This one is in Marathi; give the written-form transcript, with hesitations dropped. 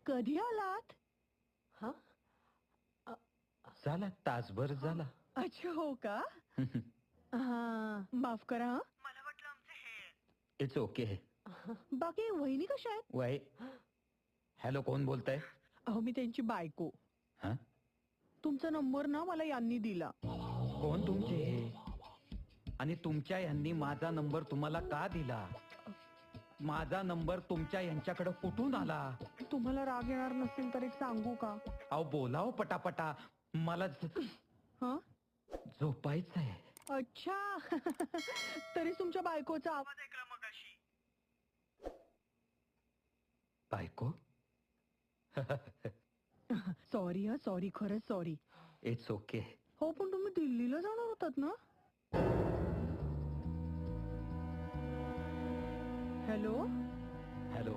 कधी आलात? हा झाला तासभर झाला. अच्छा, हो का? हा, माफ करा हं. मला वाटलं आमचे हे. It's okay. बाकी वहिनी कशा आहेत? वय. हॅलो, कोण बोलताय? अहो, मी त्यांची बायको. हा, तुमचा नंबर ना मला यांनी दिला. कोण तुमचे हे? आणि तुमच्या यांनी माझा नंबर तुम्हाला का दिला? माझा नंबर तुमच्या यांच्याकडे कुठून आला? तुम्हाला राग येणार नसेल तर एक सांगू का? अहो बोलाव पटापटा, मला हं? झोपायचंय. अच्छा. तरी तुमच्या बायकोचा आवाज ऐकला मगाशी. बायको? सॉरी हं, सॉरी, खरंच सॉरी. It's okay. हो, पण तुम्ही दिल्लीला जाणार होतात ना? हॅलो. हॅलो.